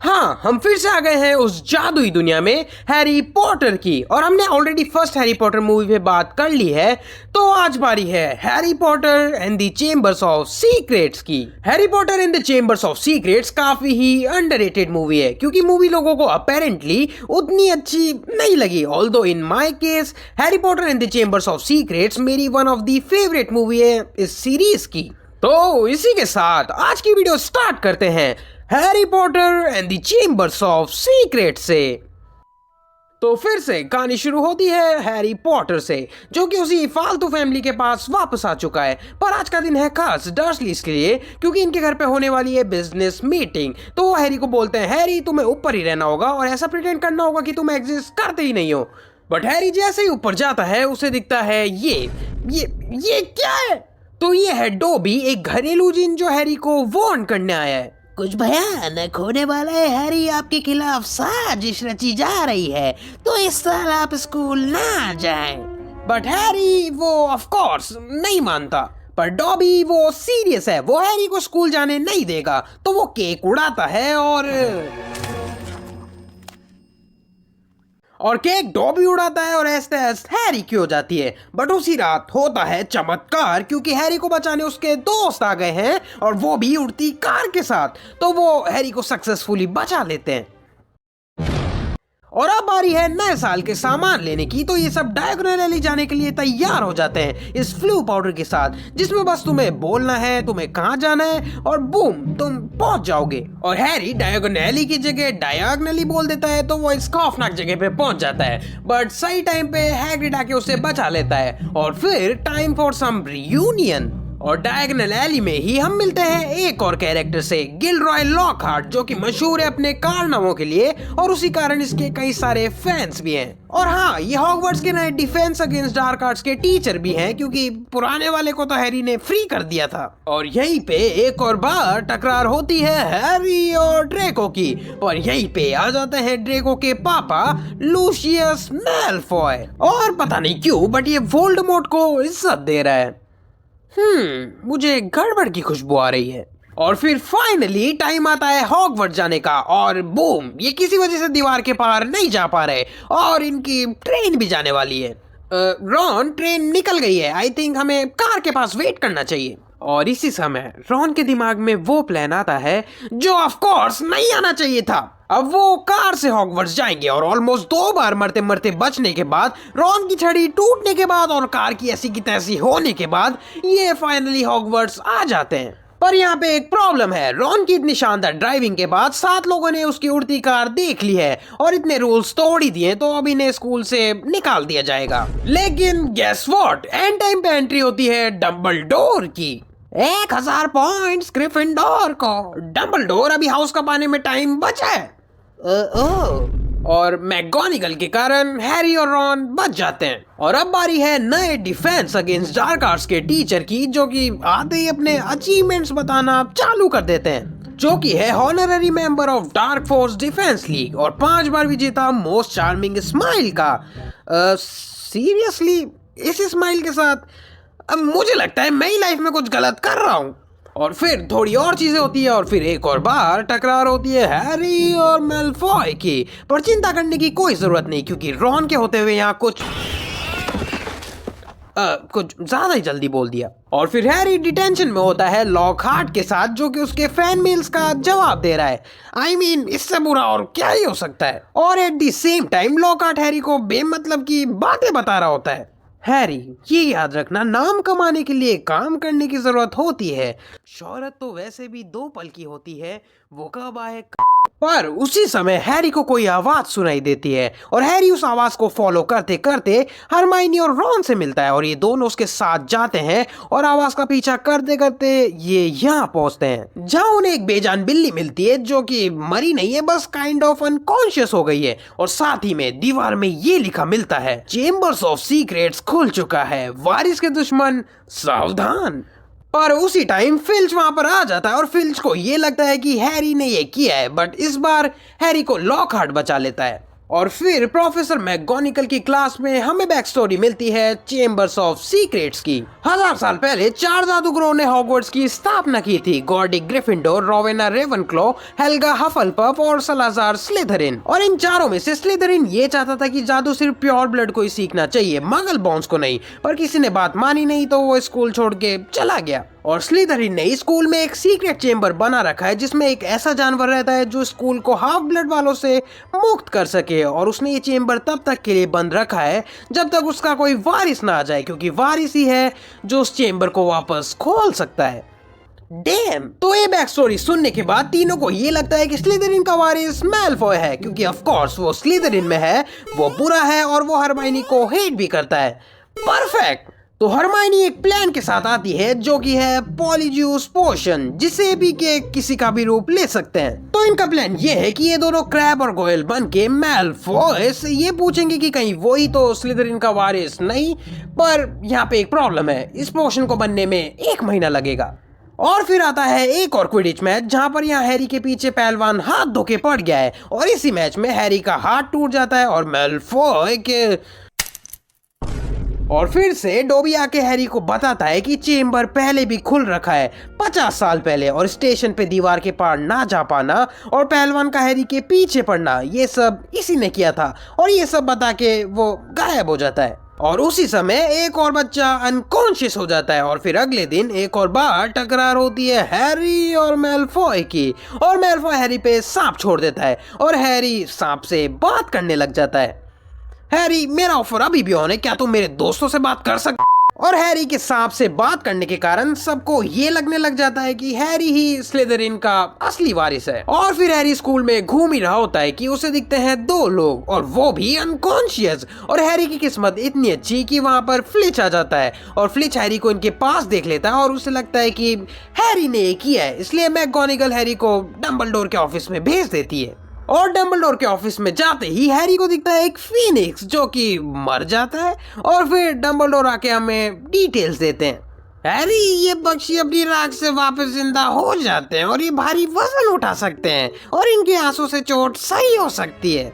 हाँ, हम फिर से आ गए हैं उस जादुई दुनिया में हैरी पॉटर की। और हमने already first Harry Potter movie पे बात कर ली है, तो आज बारी है Harry Potter and the chambers of secrets की। Harry Potter and the chambers of secrets काफी ही अंडररेटेड मूवी है, क्योंकि मूवी लोगों को अपेरेंटली उतनी अच्छी नहीं लगी। Although in my case Harry Potter and the chambers of secrets मेरी one of the favourite movie है इस सीरीज की। तो इसी के साथ आज की वीडियो स्टार्ट करते हैं Harry Potter and the chambers of secret से। तो फिर से कहानी शुरू होती है हैरी पॉटर से, जो कि उसी फालतू फैमिली के पास वापस आ चुका है। पर आज का दिन है खास डर्सलीज के लिए, क्योंकि इनके घर पे होने वाली है बिजनेस मीटिंग। तो वो हैरी को बोलते हैं, हैरी तुम्हें ऊपर ही रहना होगा और ऐसा प्रिटेंड करना होगा कि तुम एग्जिस्ट करते ही नहीं हो। बट हैरी जैसे ही ऊपर जाता है उसे दिखता है ये क्या है? तो ये है डोबी, एक घरेलू जिन जो हैरी को वार्न करने आया है। कुछ भयानक होने वाला है हैरी, आपके खिलाफ साजिश रची जा रही है, तो इस साल आप स्कूल ना जाएं। बट हैरी वो ऑफ कोर्स नहीं मानता। पर डॉबी वो सीरियस है, वो हैरी को स्कूल जाने नहीं देगा। तो वो केक उड़ाता है और केक डॉबी उड़ाता है और ऐसे हैरी की हो जाती है। बट उसी रात होता है चमत्कार, क्योंकि हैरी को बचाने उसके दोस्त आ गए हैं और वो भी उड़ती कार के साथ। तो वो हैरी को सक्सेसफुली बचा लेते हैं। और अब बारी है नए साल के सामान लेने की। तो ये सब डायगोनल एली जाने के लिए तैयार हो जाते हैं इस फ्लू पाउडर के साथ, जिसमें बस तुम्हें बोलना है तुम्हें कहाँ जाना है और बूम तुम पहुंच जाओगे। और हैरी डायगोनल एली की जगह डायगोनली बोल देता है, तो वो इस खौफनाक जगह पे पहुंच जाता है। बट सही टाइम पे हैग्रिड आके उसे बचा लेता है और फिर टाइम फॉर सम रियूनियन। और डायगोनल एली में ही हम मिलते हैं एक और कैरेक्टर से, गिलरॉय लॉकहार्ट, जो कि मशहूर है अपने कारनामों के लिए और उसी कारण इसके कई सारे फैंस भी हैं। और हाँ, ये हॉगवर्ट्स के नए डिफेंस अगेंस्ट डार्क आर्ट्स के टीचर भी हैं, क्योंकि पुराने वाले को तो हैरी ने फ्री कर दिया था। और यहीं पे एक और बार टकरार होती है हैरी और ड्रेको की। और यहीं पे आ जाते हैं ड्रेको के पापा लूशियस मैलफॉय। और पता नहीं क्यों बट ये वोल्डेमॉर्ट को इज्जत दे रहा है। मुझे गड़बड़ की खुशबू आ रही है। और फिर फाइनली टाइम आता है हॉगवर्ट्स जाने का और बूम, ये किसी वजह से दीवार के पार नहीं जा पा रहे और इनकी ट्रेन भी जाने वाली है। रॉन, ट्रेन निकल गई है, आई थिंक हमें कार के पास वेट करना चाहिए। और इसी समय रॉन के दिमाग में वो प्लान आता है जो ऑफ कोर्स नहीं आना चाहिए था। अब वो कार से हॉगवर्ट्स जाएंगे और ऑलमोस्ट 2 बार मरते मरते बचने के बाद, रॉन की छड़ी टूटने के बाद और कार की ऐसी की तैसी होने के बाद ये फाइनली हॉगवर्ट्स आ जाते हैं। पर यहाँ पे एक प्रॉब्लम है। रॉन की इतनी शानदार ड्राइविंग के बाद 7 लोगों ने उसकी उड़ती कार देख ली है और इतने रूल्स तोड़ ही दिए, तो अब इन्हें स्कूल से निकाल दिया जाएगा। लेकिन गेस व्हाट, एंड टाइम पे एंट्री होती है डंबलडोर की। 1000 पॉइंट्स ग्रिफिंडोर को। डंबलडोर अभी हाउस कप आने में टाइम बचा है। और मैगोनिगल के कारण हैरी और रॉन बच जाते हैं। और अब बारी है नए डिफेंस अगेंस्ट डार्क आर्ट्स के टीचर की, जो कि आते ही अपने अचीवमेंट्स बताना चालू कर देते हैं, जो कि है honorary member of dark force defence league और 5 बार विजेता मोस्ट चार्मिंग स्माइल का। सीरियसली इस स्माइल के साथ अब मुझे लगता है मैं ही लाइफ में कुछ गलत कर रहा हूँ। और फिर थोड़ी और चीजें होती है और फिर एक और बार टकरार होती है हैरी और मैलफॉय की। पर चिंता करने की कोई जरूरत नहीं, क्योंकि रॉन के होते हुए यहाँ कुछ ज्यादा ही जल्दी बोल दिया। और फिर हैरी डिटेंशन में होता है लॉकहार्ट के साथ, जो कि उसके फैन मेल्स का जवाब दे रहा है। आई मीन इससे बुरा और क्या ही हो सकता है। और at the same time Lockhart Harry को बेमतलब की बातें बता रहा होता है। हैरी, ये याद रखना, नाम कमाने के लिए काम करने की जरूरत होती है। शोहरत तो वैसे भी 2 पल की होती है, वो कब आए। पर उसी समय हैरी को कोई आवाज सुनाई देती है और हैरी उस आवाज को फॉलो करते करते हरमाइनी और रॉन से मिलता है और ये दोनों उसके साथ जाते हैं और आवाज का पीछा करते करते ये यहाँ पहुंचते हैं, जहाँ उन्हें एक बेजान बिल्ली मिलती है, जो कि मरी नहीं है, बस काइंड ऑफ अनकॉन्शियस हो गई है। और साथ ही में दीवार में ये लिखा मिलता है, चेम्बर्स ऑफ सीक्रेट्स खुल चुका है, वारिस के दुश्मन सावधान। पर उसी टाइम फिल्च वहां पर आ जाता है और फिल्च को ये लगता है कि हैरी ने ये किया है, बट इस बार हैरी को लॉकहार्ट बचा लेता है। और फिर प्रोफेसर मैकगोनिकल की क्लास में हमें बैक स्टोरी मिलती है चेम्बर्स ऑफ सीक्रेट्स की। 1000 साल पहले 4 जादूगरों ने हॉगवर्ट्स की स्थापना की थी, गॉर्डिक ग्रिफिंडोर, रोवेना रेवनक्लॉ, हेल्गा हफलपफ और सलाजार स्लिथरिन। और इन चारों में से स्लिथरिन ये चाहता था कि जादू सिर्फ प्योर ब्लड को ही सीखना चाहिए, मगल बॉन्स को नहीं, पर किसी ने बात मानी नहीं तो वो स्कूल छोड़ के चला गया। और स्लिथरिन ने स्कूल में एक सीक्रेट चेम्बर बना रखा है जिसमें एक ऐसा जानवर रहता है जो स्कूल को हाफ ब्लड वालों से मुक्त कर सके, और उसने ये चेम्बर तब तक के लिए बंद रखा है जब तक उसका कोई वारिस ना आ जाए, क्योंकि वारिस ही है जो उस चेम्बर को वापस खोल सकता है। डैम। तो ये बैक स्टोरी सुनने के बाद तीनों को ये लगता है कि स्लिथरिन का वारिस मैलफॉय है, क्योंकि ऑफ कोर्स वो स्लिथरिन में है, वो बुरा है और वो हरमाइनी को हेट भी करता है। परफेक्ट। तो हरमाइनी एक प्लान के साथ आती है जो कि है पॉलीजूस पोशन, जिसे भी के किसी का भी रूप ले सकते हैं। तो इनका प्लान ये है कि ये दोनों क्रैब और गोयल बन के मैलफॉय से ये पूछेंगे कि कहीं वही तो स्लिथरिन का वारिस नहीं, पर यहाँ पे एक प्रॉब्लम है, इस पोशन को बनने में 1 महीना लगेगा। और फिर आता है एक और क्विडिच मैच जहां पर यहाँ हैरी के पीछे पहलवान हाथ धो के पड़ गया है, और इसी मैच में हैरी का हाथ टूट जाता है और मैलफॉय के और फिर से डोबी आके हैरी को बताता है कि चेम्बर पहले भी खुल रखा है 50 साल पहले, और स्टेशन पे दीवार के पार ना जा पाना और पहलवान का हैरी के पीछे पड़ना ये सब इसी ने किया था, और ये सब बता के वो गायब हो जाता है। और उसी समय एक और बच्चा अनकॉन्शियस हो जाता है, और फिर अगले दिन एक और बार टकरार होती है हैरी और मैलफॉय की, और मैलफॉय हैरी पे सांप छोड़ देता है और हैरी सांप से बात करने लग जाता है। हैरी, मेरा ऑफर अभी भी ऑन है, क्या तुम मेरे दोस्तों से बात कर सकते? और हैरी के सांप से बात करने के कारण सबको ये लगने लग जाता है कि हैरी ही स्लिथरिन का असली वारिस है। और फिर हैरी स्कूल में घूम ही रहा होता है कि उसे दिखते हैं 2 लोग, और वो भी अनकॉन्शियस। और हैरी की किस्मत इतनी अच्छी कि वहाँ पर फ्लिच आ जाता है, और फ्लिच हैरी को इनके पास देख लेता है और उसे लगता है कि हैरी ने ये किया है, इसलिए मैकगोनिगल हैरी को डंबलडोर के ऑफिस में भेज देती है। और डंबलडोर के ऑफिस में जाते ही हैरी को दिखता है एक फीनिक्स जो कि मर जाता है, और फिर डंबलडोर आके हमें डिटेल्स देते हैं। हैरी, ये पक्षी अपनी राख से वापस जिंदा हो जाते हैं और ये भारी वजन उठा सकते हैं, और इनके आंसू से चोट सही हो सकती है।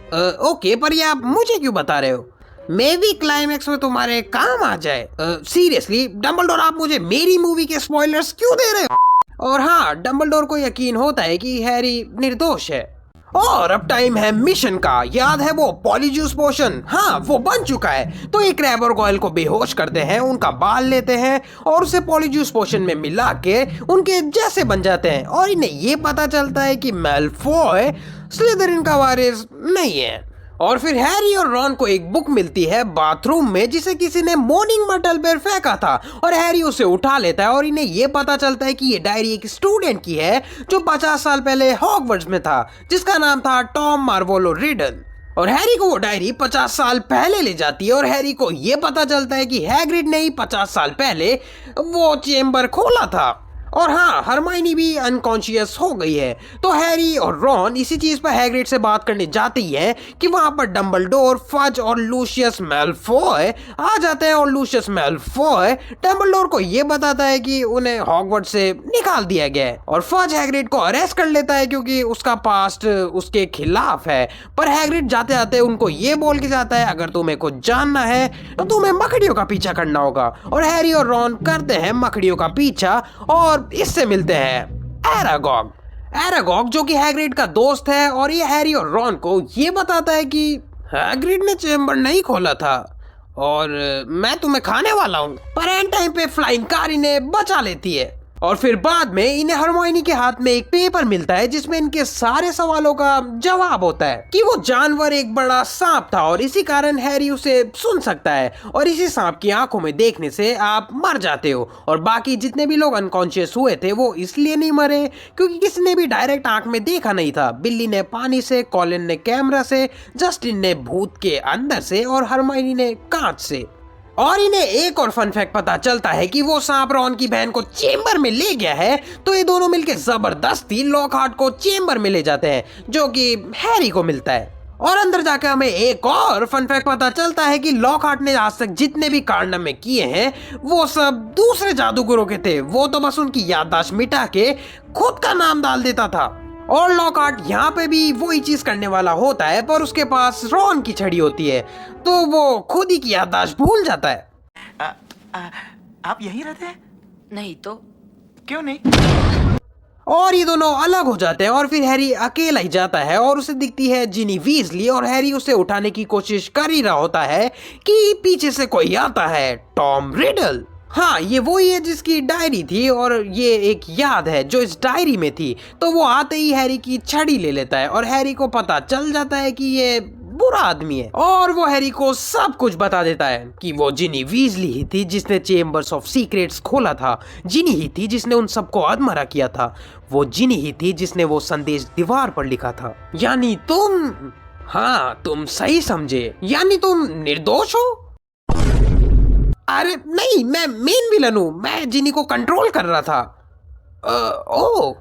ओके, पर ये आप मुझे क्यों बता रहे हो? मे भी क्लाइमेक्स में तुम्हारे काम आ जाए। सीरियसली डंबलडोर, आप मुझे मेरी मूवी के स्पॉयलर्स क्यों दे रहे हो? और हाँ, डंबलडोर को यकीन होता है कि हैरी निर्दोष है। और अब टाइम है मिशन का। याद है वो पॉलीजूस पोशन? हाँ, वो बन चुका है। तो एक क्रैब और गोयल को बेहोश करते हैं, उनका बाल लेते हैं और उसे पॉलीजूस पोशन में मिला के उनके जैसे बन जाते हैं, और इन्हें ये पता चलता है कि मैलफॉय स्लिथरिन का वारिस नहीं है। और फिर हैरी और रॉन को एक बुक मिलती है बाथरूम में जिसे किसी ने मॉर्निंग मटल पर फेंका था, और हैरी उसे उठा लेता है, और इन्हें ये पता चलता है कि ये डायरी एक स्टूडेंट की है जो 50 साल पहले हॉगवर्ट्स में था, जिसका नाम था टॉम मार्वोलो रिडल। और हैरी को वो डायरी 50 साल पहले ले जाती है, और हैरी को ये पता चलता है कि हैग्रिड ने ही 50 साल पहले वो चेम्बर खोला था। और हाँ, हरमाइनी भी अनकॉन्शियस हो गई है। तो हैरी और रॉन इसी चीज पर हैग्रिड से बात करने जाते ही हैं कि वहां पर डंबलडोर, फज और लूशियस मैलफॉय आ जाते हैं, और लूशियस मैलफॉय डंबलडोर को ये बताता है कि उन्हें हॉगवर्ट्स से निकाल दिया गया है, और फज हैग्रिड को अरेस्ट कर लेता है क्योंकि उसका पास्ट उसके खिलाफ है। पर हैग्रिड जाते जाते उनको ये बोल के जाता है, अगर तुम्हें कुछ जानना है तो तुम्हें मकड़ियों का पीछा करना होगा। और हैरी और रॉन करते हैं मकड़ियों का पीछा, और इससे मिलते हैं एरागॉग। एरागॉग जो कि हैग्रिड का दोस्त है, और ये हैरी और रॉन को ये बताता है कि हैग्रिड ने चेम्बर नहीं खोला था और मैं तुम्हें खाने वाला हूँ। पर एंड टाइम पे फ्लाइंग कार इन्हें बचा लेती है, और फिर बाद में इन्हें हरमाइनी के हाथ में एक पेपर मिलता है जिसमें इनके सारे सवालों का जवाब होता है कि वो जानवर एक बड़ा सांप था, और इसी कारण हैरी उसे सुन सकता है, और इसी सांप की आंखों में देखने से आप मर जाते हो। और बाकी जितने भी लोग अनकॉन्शियस हुए थे वो इसलिए नहीं मरे क्योंकि किसी ने भी डायरेक्ट आंख में देखा नहीं था। बिल्ली ने पानी से, कॉलिन ने कैमरा से, जस्टिन ने भूत के अंदर से, और हरमाइनी ने कांच से। और इन्हें एक और फन फैक्ट पता चलता है कि वो सांप रॉन की बहन को चेम्बर में ले गया है, तो ये दोनों मिलकर जबरदस्ती लॉकहार्ट को चेम्बर में ले जाते हैं, जो कि हैरी को मिलता है। और अंदर जाकर हमें एक और फन फैक्ट पता चलता है कि लॉकहार्ट ने आज तक जितने भी कारनामे किए हैं वो सब दूसरे जादूगरों के थे, वो तो बस उनकी याददाश्त मिटा के खुद का नाम डाल देता था। और लॉकहार्ट यहाँ पे भी वही चीज करने वाला होता है, पर उसके पास रॉन की छड़ी होती है, तो वो खुद ही की याददाश्त भूल जाता है। आप यहीं रहते हैं? नहीं तो क्यों नहीं? और ये दोनों अलग हो जाते हैं और फिर हैरी अकेला ही जाता है और उसे दिखती है जिनी वीजली और हैरी उसे उठाने की कोशिश कर ही रहा होता है कि पीछे से कोई आता है, टॉम रिडल। हाँ, ये वही है जिसकी डायरी थी और ये एक याद है जो इस डायरी में थी। तो वो आते ही हैरी की छड़ी ले लेता है और हैरी को पता चल जाता है कि ये बुरा आदमी है और वो हैरी को सब कुछ बता देता है कि वो जिनी वीजली ही थी जिसने चेम्बर्स ऑफ सीक्रेट्स खोला था, जिनी ही थी जिसने उन सबको अधमरा किया था, वो जिनी ही थी जिसने वो संदेश दीवार पर लिखा था। यानी तुम, हाँ तुम सही समझे, यानी तुम निर्दोष हो। अरे नहीं, मैं मेन विलन हूँ, मैं जिनी को कंट्रोल कर रहा था। ओह,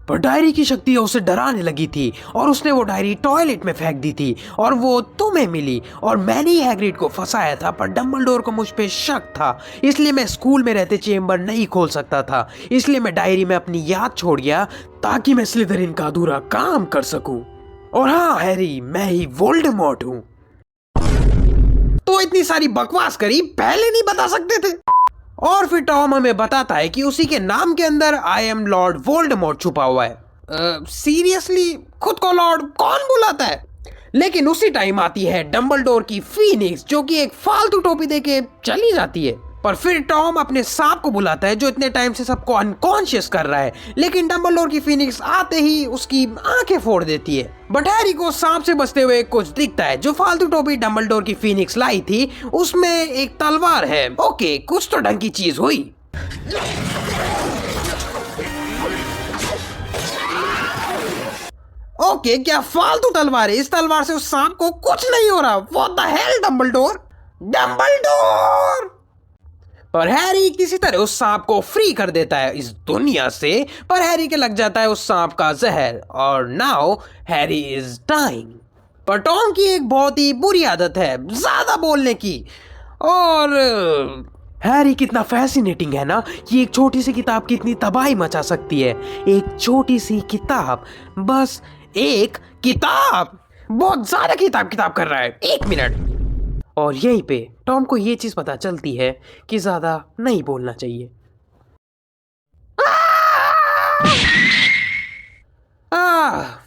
पर डायरी की शक्ति उसे डराने लगी थी और उसने वो डायरी टॉयलेट में फेंक दी थी और वो तुम्हें मिली और मैंने ही हैग्रिड को फंसाया था, पर डंबलडोर को मुझ पे शक था, इसलिए मैं स्कूल में रहते चेम्बर नहीं खोल सकता था, इसलिए मैं डायरी में अपनी याद छोड़ गया ताकि मैं स्लिदरिन का अधूरा काम कर सकूं। और हाँ हैरी, मैं ही वोल्डेमॉर्ट हूँ। तो इतनी सारी बकवास करी, पहले नहीं बता सकते थे। और फिर टॉम हमें बताता है कि उसी के नाम के अंदर आई एम लॉर्ड वोल्डेमॉर्ट छुपा हुआ है। सीरियसली, खुद को लॉर्ड कौन बुलाता है? लेकिन उसी टाइम आती है डंबलडोर की फीनिक्स जो कि एक फालतू टोपी देके चली जाती है। पर फिर टॉम अपने सांप को बुलाता है जो इतने टाइम से सबको अनकॉन्शियस कर रहा है, लेकिन डंबलडोर की फीनिक्स आते ही उसकी आंखें फोड़ देती है। बट हैरी को सांप से बचते हुए कुछ दिखता है। जो फालतू टोपी डंबलडोर की फीनिक्स लाई थी उसमें एक तलवार है। ओके, कुछ तो ढंग की चीज हुई। ओके, क्या फालतू तलवार है? इस तलवार से उस सांप को कुछ नहीं हो रहा। What the hell Dumbledore, Dumbledore! पर हैरी किसी तरह उस सांप को फ्री कर देता है इस दुनिया से, पर हैरी के लग जाता है उस सांप का जहर और नाउ हैरी इज डाइंग। पर टॉम की एक बहुत ही बुरी आदत है, ज्यादा बोलने की। और हैरी कितना फैसिनेटिंग है ना कि एक छोटी सी किताब कितनी तबाही मचा सकती है। एक छोटी सी किताब, बस एक किताब, बहुत ज्यादा किताब कर रहा है। 1 मिनट। और यहीं पे टॉम को ये चीज पता चलती है कि ज्यादा नहीं बोलना चाहिए।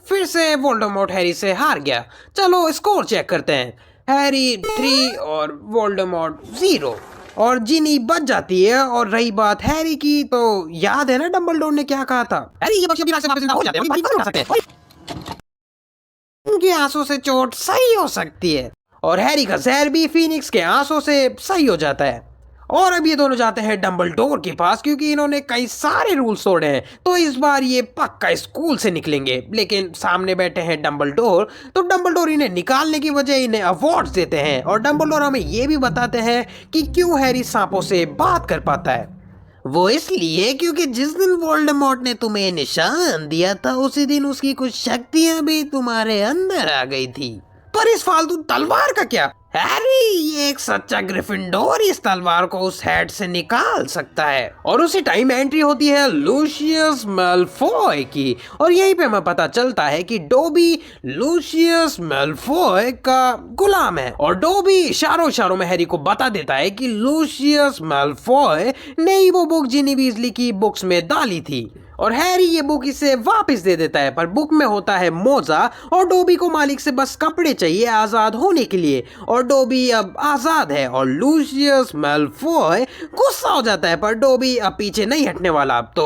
फिर से वोल्डेमॉर्ट हैरी से हार गया। चलो स्कोर चेक करते हैं। हैरी 3 और वोल्डेमॉर्ट 0 और जिनी बच जाती है। और रही बात हैरी की, तो याद है ना डंबलडोर ने क्या कहा था? हैरी ये बच्चे बिना से वापस जिंदा हो जाते हैं, भारी नहीं उठा सकते। उनके आंसू से चोट सही हो सकती है और हैरी का जहर भी फीनिक्स के आंसू से सही हो जाता है। और अब ये दोनों जाते हैं डंबलडोर के पास क्योंकि इन्होंने कई सारे रूल्स तोड़े हैं, तो इस बार ये पक्का स्कूल से निकलेंगे। लेकिन सामने बैठे हैं डंबलडोर, तो डंबलडोर इन्हें निकालने की बजाय इन्हें अवार्ड्स देते हैं और डंबलडोर हमें ये भी बताते हैं कि क्यों हैरी सांपों से बात कर पाता है। वो इसलिए क्योंकि जिस दिन वोल्डेमॉर्ट ने तुम्हें निशान दिया था उसी दिन उसकी कुछ शक्तियां भी तुम्हारे अंदर आ गई थी। पर इस फालतू तलवार का क्या? हैरी, ये एक सच्चा ग्रिफिंडोर इस तलवार को उस हेड से निकाल सकता है। और उसी टाइम एंट्री होती है लूशियस मैलफॉय की और यहीं पे हमें पता चलता है कि डोबी लूशियस मैलफॉय का गुलाम है। और डोबी इशारों में हैरी को बता देता है कि लूशियस मैलफॉय ने ही वो बुक जिनी वीजली की बुक्स में डाली थी और हैरी ये बुक इसे वापस दे देता है। पर बुक में होता है मोजा और डोबी को मालिक से बस कपड़े चाहिए आजाद होने के लिए और डोबी अब आजाद है। और लूशियस मैलफॉय गुस्सा हो जाता है, पर डोबी अब पीछे नहीं हटने वाला। तो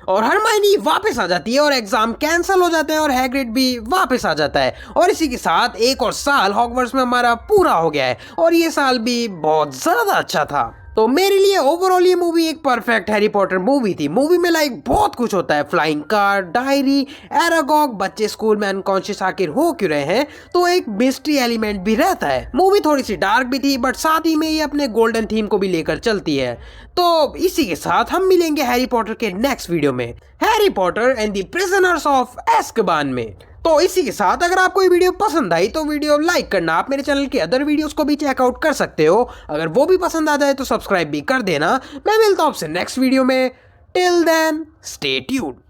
और हरमाइनी वापस आ जाती है और एग्जाम कैंसिल हो जाते हैं और हैग्रिड भी वापस आ जाता है। और इसी के साथ एक और साल हॉगवर्ट्स में हमारा पूरा हो गया है और ये साल भी बहुत ज्यादा अच्छा था। तो मेरे लिए ओवरऑल ये मूवी एक परफेक्ट हैरी पॉटर मूवी थी। मूवी में लाइक बहुत कुछ होता है, फ्लाइंग कार, डायरी, एरागॉग, बच्चे स्कूल में अनकॉन्शियस आखिर हो क्यों रहे हैं, तो एक मिस्ट्री एलिमेंट भी रहता है। मूवी थोड़ी सी डार्क भी थी बट साथ ही में ये अपने गोल्डन थीम को भी लेकर चलती है। तो इसी के साथ हम मिलेंगे हैरी पॉटर के नेक्स्ट वीडियो में, Harry Potter and the prisoners of Azkaban में। तो इसी के साथ अगर आपको ये वीडियो पसंद आई तो वीडियो लाइक करना, आप मेरे चैनल के अदर वीडियोस को भी चेकआउट कर सकते हो। अगर वो भी पसंद आ जाए तो सब्सक्राइब भी कर देना। मैं मिलता हूँ आपसे नेक्स्ट वीडियो में। Till then stay tuned.